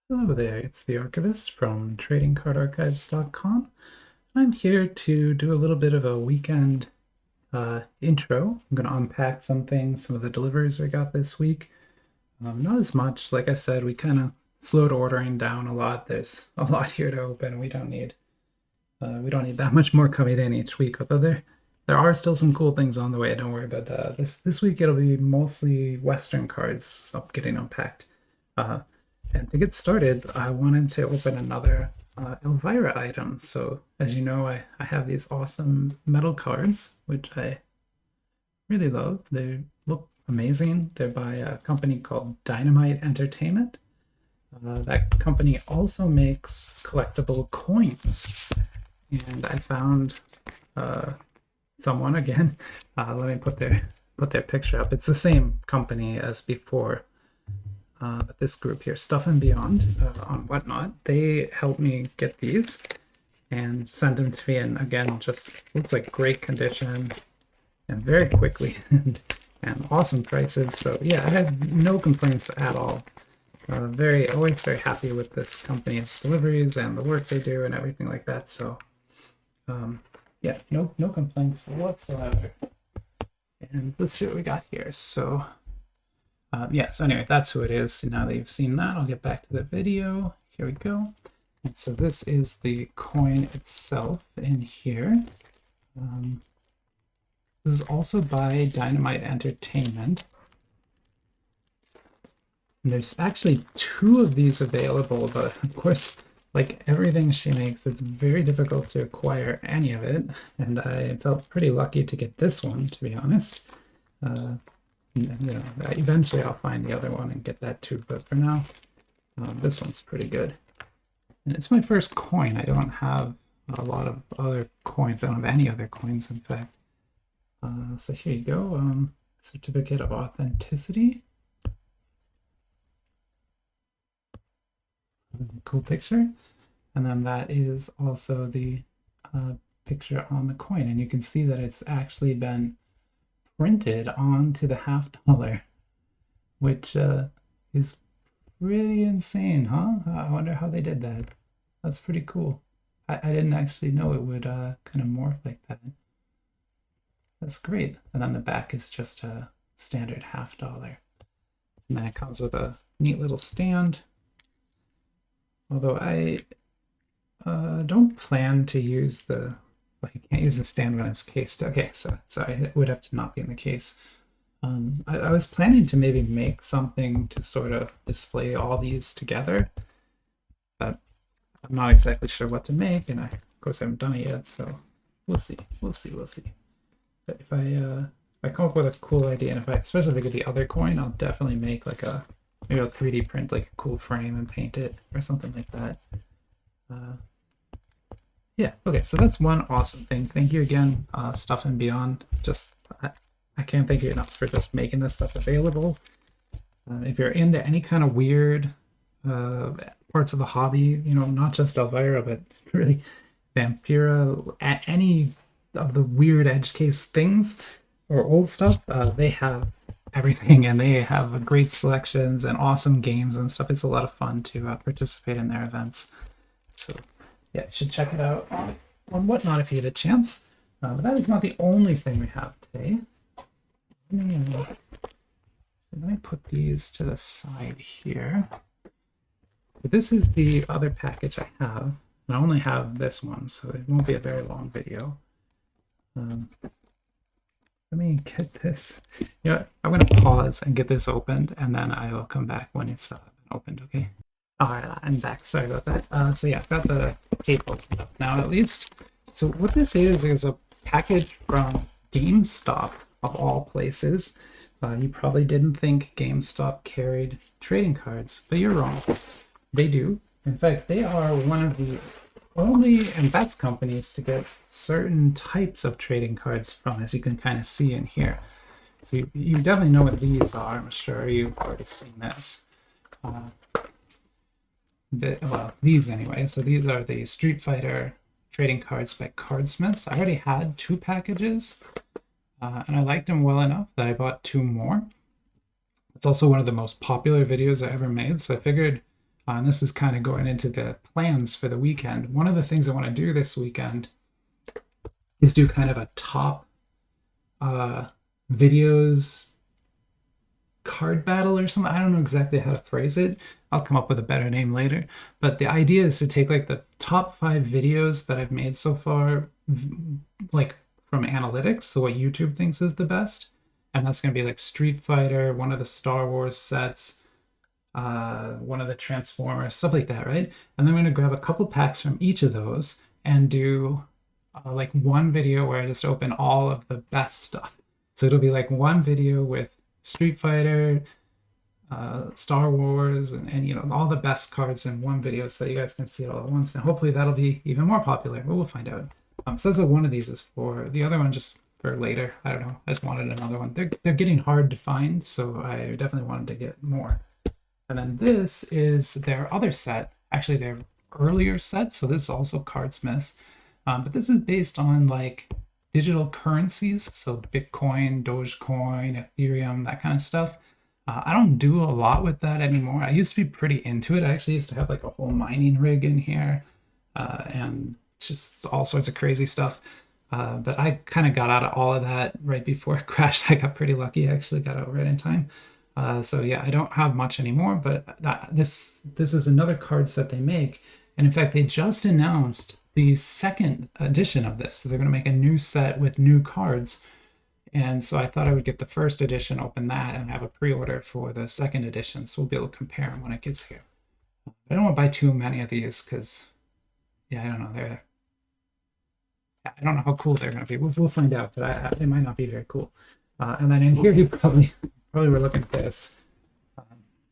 Hello there, it's the Archivist from tradingcardarchives.com. I'm here to do a little bit of a weekend intro. I'm going to unpack some things, some of the deliveries I got this week. Not as much. Like I said, we kind of slowed ordering down a lot. There's a lot here to open. We don't need that much more coming in each week, although there are still some cool things on the way. Don't worry. But this week it'll be mostly Western cards up getting unpacked. Uh, and to get started, I wanted to open another Elvira item. So as you know, I have these awesome metal cards, which I really love. They look amazing. They're by a company called Dynamite Entertainment. That company also makes collectible coins. And I found someone again. Let me put their picture up. It's the same company as before. But this group here, StuffAndBeyond on Whatnot, they helped me get these and sent them to me. And again, just looks like great condition and very quickly and awesome prices. So yeah, I have no complaints at all. Always very happy with this company's deliveries and the work they do and everything like that. So yeah, no complaints whatsoever. And let's see what we got here. So yeah, so anyway, that's who it is. Now that you've seen that, I'll get back to the video. Here we go. And so this is the coin itself in here. This is also by Dynamite Entertainment. And there's actually two of these available, but of course, like everything she makes, it's very difficult to acquire any of it. And I felt pretty lucky to get this one, to be honest. Eventually I'll find the other one and get that too, but for now, this one's pretty good. And it's my first coin. I don't have a lot of other coins. I don't have any other coins, in fact. So here you go, certificate of authenticity. Cool picture. And then that is also the picture on the coin, and you can see that it's actually been printed onto the $50, which is pretty insane, huh? I wonder how they did that. That's pretty cool. I didn't actually know it would kind of morph like that. That's great. And then the back is just a standard $50. And then it comes with a neat little stand. Although I don't plan to use the, well, you can't use the stand when it's cased. Okay, so sorry, it would have to not be in the case. I was planning to maybe make something to sort of display all these together, but I'm not exactly sure what to make, and I, of course, haven't done it yet, so we'll see. But if I come up with a cool idea, and especially if I get the other coin, I'll definitely make like maybe I'll 3D print like a cool frame and paint it or something like that. Yeah, okay, so that's one awesome thing. Thank you again, StuffAndBeyond. Just I can't thank you enough for just making this stuff available. If you're into any kind of weird parts of the hobby, not just Elvira, but really Vampira, any of the weird edge case things or old stuff, they have everything, and they have great selections and awesome games and stuff. It's a lot of fun to participate in their events. So yeah, you should check it out on Whatnot if you get a chance. But that is not the only thing we have today. Let me put these to the side here. So this is the other package I have. And I only have this one, so it won't be a very long video. Let me get this. I'm going to pause and get this opened, and then I will come back when it's opened, okay? All right, I'm back. Sorry about that. So yeah, I've got the tape opened up now at least. So what this is a package from Gamestop, of all places. You probably didn't think GameStop carried trading cards, but you're wrong. They do. In fact, they are one of the only invest companies to get certain types of trading cards from, as you can kind of see in here. So you definitely know what these are. I'm sure you've already seen this. Well, these anyway. So these are the Street Fighter trading cards by Cardsmiths. I already had 2 packages, and I liked them well enough that I bought 2 more. It's also one of the most popular videos I ever made, so I figured And this is kind of going into the plans for the weekend. One of the things I want to do this weekend is do kind of a top videos card battle or something. I don't know exactly how to phrase it. I'll come up with a better name later. But the idea is to take like the top 5 videos that I've made so far, like from analytics, so what YouTube thinks is the best. And that's going to be like Street Fighter, one of the Star Wars sets, one of the Transformers, stuff like that, right? And then I'm going to grab a couple packs from each of those and do like one video where I just open all of the best stuff. So it'll be like one video with Street Fighter, Star Wars, and you know, all the best cards in one video so that you guys can see it all at once. And hopefully that'll be even more popular, but we'll find out. So that's what one of these is for. The other one just for later. I don't know. I just wanted another one. They're getting hard to find, so I definitely wanted to get more. And then this is their other set, actually their earlier set. So this is also Cardsmiths, but this is based on like digital currencies, so Bitcoin, Dogecoin, Ethereum, that kind of stuff. I don't do a lot with that anymore. I used to be pretty into it. I actually used to have like a whole mining rig in here, and just all sorts of crazy stuff. But I kind of got out of all of that right before it crashed. I got pretty lucky. I actually got out right in time. So yeah, I don't have much anymore, but this is another card set they make. And in fact, they just announced the second edition of this. So they're going to make a new set with new cards. And so I thought I would get the first edition, open that, and have a pre-order for the second edition. So we'll be able to compare them when it gets here. I don't want to buy too many of these because, yeah, I don't know. I don't know how cool they're going to be. We'll find out, but they might not be very cool. And then in here, you probably were looking at this.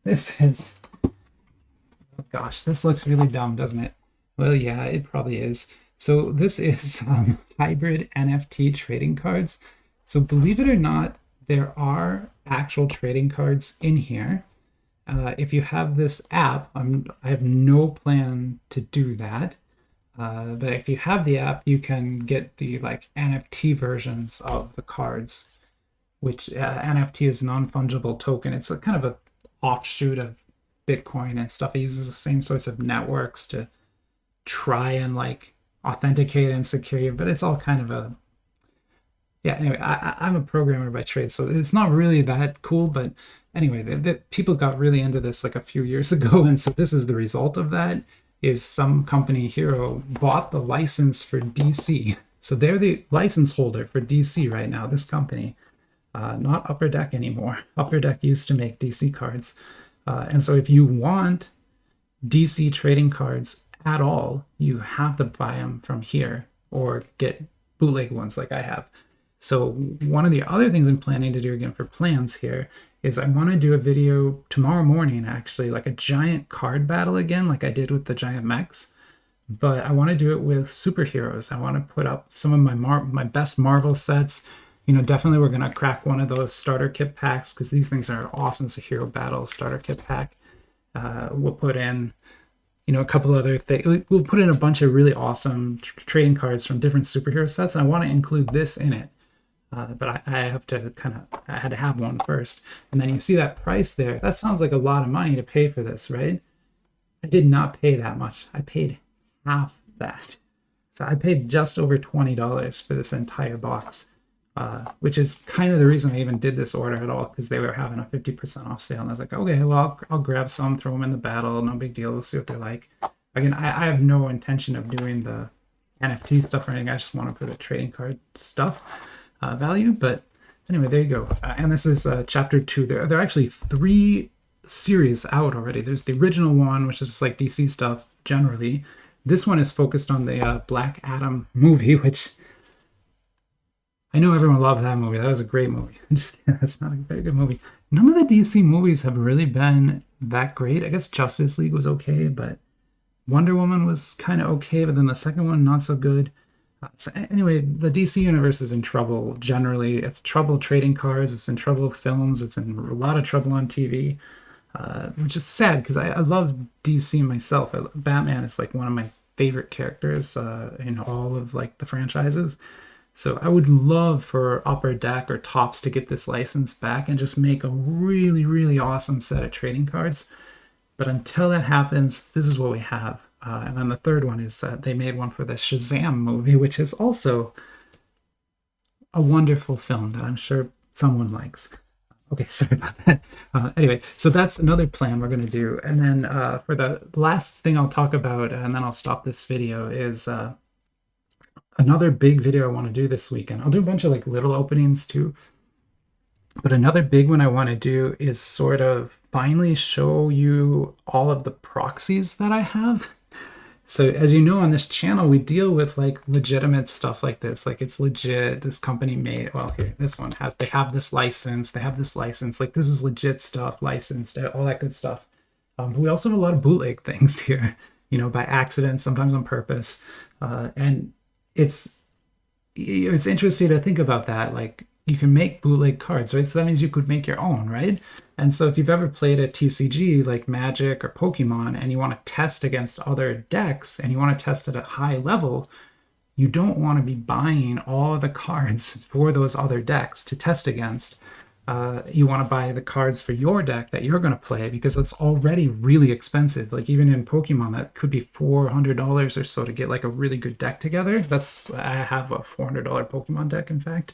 This is, oh gosh, this looks really dumb, doesn't it? Well, yeah, it probably is. So this is hybrid NFT trading cards. So believe it or not, there are actual trading cards in here. If you have this app, I have no plan to do that. But if you have the app, you can get the like NFT versions of the cards, which NFT is non-fungible token. It's a kind of a offshoot of Bitcoin and stuff. It uses the same sorts of networks to try and like authenticate and secure, but it's all kind of a, yeah, anyway, I'm a programmer by trade, so it's not really that cool, but anyway, the people got really into this like a few years ago, and so this is the result of that, is some company, Hero, bought the license for DC. So they're the license holder for DC right now, this company, not Upper Deck anymore. Upper Deck used to make DC cards. And so if you want DC trading cards at all, you have to buy them from here or get bootleg ones like I have. So one of the other things I'm planning to do again for plans here is I want to do a video tomorrow morning, actually, like a giant card battle again, like I did with the giant mechs. But I want to do it with superheroes. I want to put up some of my best Marvel sets. You know, definitely we're going to crack one of those starter kit packs because these things are awesome. It's a hero battle starter kit pack. We'll put in, you know, a couple other things. We'll put in a bunch of really awesome trading cards from different superhero sets. And I want to include this in it. But I have to I had to have one first. And then you see that price there. That sounds like a lot of money to pay for this, right? I did not pay that much. I paid half that. So I paid just over $20 for this entire box, which is kind of the reason I even did this order at all, because they were having a 50% off sale. And I was like, okay, well, I'll grab some, throw them in the battle. No big deal. We'll see what they're like. Again, I have no intention of doing the NFT stuff or anything. I just want to put the trading card stuff. Value, but anyway, there you go. And this is chapter 2. There are actually 3 series out already. There's the original one, which is just like DC stuff generally. This one is focused on the Black Adam movie, which I know everyone loved that movie. That was a great movie. That's not a very good movie. None of the DC movies have really been that great. I guess Justice League was okay, but Wonder Woman was kind of okay, but then the second one, not so good. So anyway, the DC universe is in trouble generally. It's trouble trading cards. It's in trouble with films. It's in a lot of trouble on TV, which is sad because I love DC myself. Batman is like one of my favorite characters in all of like the franchises. So I would love for Upper Deck or Topps to get this license back and just make a really, really awesome set of trading cards. But until that happens, this is what we have. And then the third one is that they made one for the Shazam movie, which is also a wonderful film that I'm sure someone likes. Okay, sorry about that. Anyway, so that's another plan we're going to do. And then for the last thing I'll talk about, and then I'll stop this video, is another big video I want to do this weekend. I'll do a bunch of like little openings too. But another big one I want to do is sort of finally show you all of the proxies that I have. So as you know, on this channel, we deal with like legitimate stuff like this. Like it's legit, this company made, well, here, this one has, they have this license, like this is legit stuff, licensed, all that good stuff. But we also have a lot of bootleg things here, you know, by accident, sometimes on purpose. And it's interesting to think about that. Like, you can make bootleg cards, right? So that means you could make your own, right? And so if you've ever played a TCG like Magic or Pokemon and you want to test against other decks and you want to test at a high level, you don't want to be buying all of the cards for those other decks to test against. You want to buy the cards for your deck that you're going to play because that's already really expensive. Like even in Pokemon, that could be $400 or so to get like a really good deck together. I have a $400 Pokemon deck, in fact.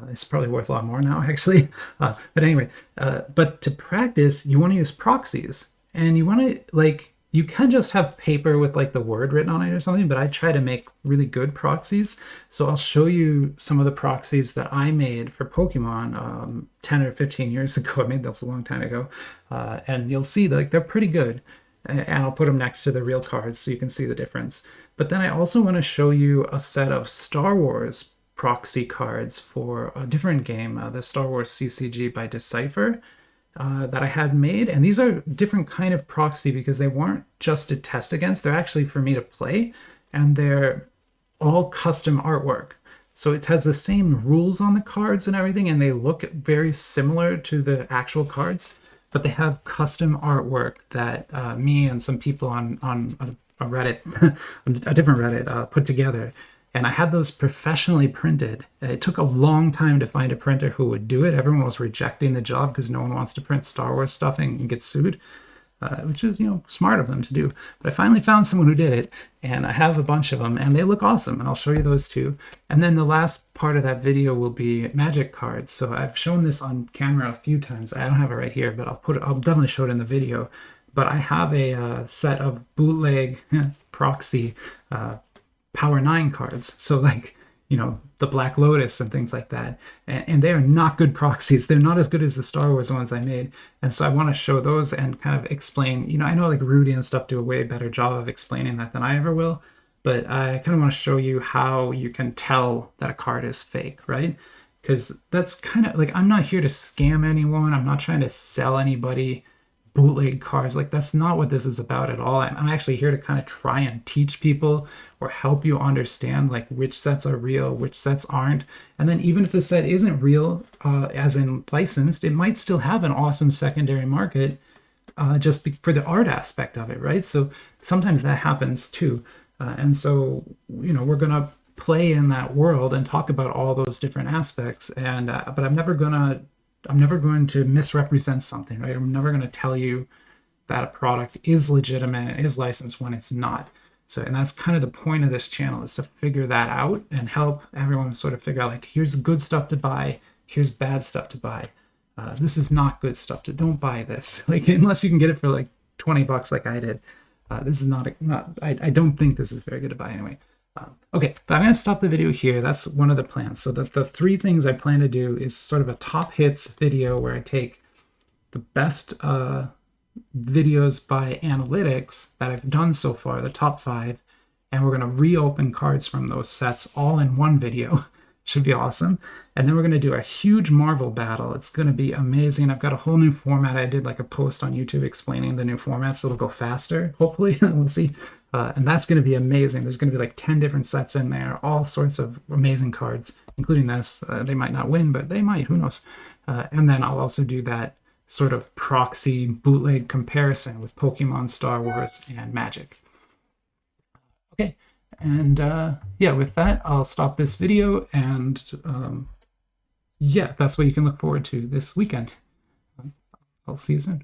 It's probably worth a lot more now, actually. But anyway, but to practice, you want to use proxies. And you want to, like, you can just have paper with, like, the word written on it or something, but I try to make really good proxies. So I'll show you some of the proxies that I made for Pokemon 10 or 15 years ago. I made those a long time ago. And you'll see, like, they're pretty good. And I'll put them next to the real cards so you can see the difference. But then I also want to show you a set of Star Wars proxy cards for a different game, the Star Wars CCG by Decipher, that I had made. And these are different kind of proxy because they weren't just to test against, they're actually for me to play, and they're all custom artwork. So it has the same rules on the cards and everything, and they look very similar to the actual cards, but they have custom artwork that me and some people on a Reddit, a different Reddit, put together. And I had those professionally printed. It took a long time to find a printer who would do it. Everyone was rejecting the job because no one wants to print Star Wars stuff and get sued, which is, you know, smart of them to do. But I finally found someone who did it, and I have a bunch of them, and they look awesome, and I'll show you those too. And then the last part of that video will be Magic cards. So I've shown this on camera a few times. I don't have it right here, but I'll definitely show it in the video. But I have a set of bootleg proxy Power 9 cards, so like, you know, the Black Lotus and things like that, and they are not good proxies. They're not as good as the Star Wars ones I made, and so I want to show those and kind of explain, you know, I know like Rudy and stuff do a way better job of explaining that than I ever will, but I kind of want to show you how you can tell that a card is fake, right? Because that's kind of like, I'm not here to scam anyone, I'm not trying to sell anybody bootleg cards. Like, that's not what this is about at all. I'm actually here to kind of try and teach people or help you understand like which sets are real, which sets aren't. And then even if the set isn't real, as in licensed, it might still have an awesome secondary market just for the art aspect of it, right? So sometimes that happens too. And so, you know, we're going to play in that world and talk about all those different aspects. And but I'm never going to misrepresent something, right? I'm never going to tell you that a product is legitimate and is licensed when it's not. So, and that's kind of the point of this channel, is to figure that out and help everyone sort of figure out, like, here's good stuff to buy, here's bad stuff to buy. This is not good stuff don't buy this. Like, unless you can get it for like $20 like I did. This is I don't think this is very good to buy anyway. Okay, but I'm going to stop the video here. That's one of the plans. So the three things I plan to do is sort of a top hits video where I take the best videos by analytics that I've done so far, the top 5, and we're going to reopen cards from those sets all in one video. Should be awesome. And then we're going to do a huge Marvel battle. It's going to be amazing. I've got a whole new format. I did like a post on YouTube explaining the new format, so it'll go faster, hopefully. We'll see. And that's going to be amazing. There's going to be like 10 different sets in there, all sorts of amazing cards, including this. They might not win, but they might, who knows. And then I'll also do that sort of proxy bootleg comparison with Pokemon, Star Wars, and Magic. Okay, and yeah, with that, I'll stop this video, and yeah, that's what you can look forward to this weekend. I'll see you soon.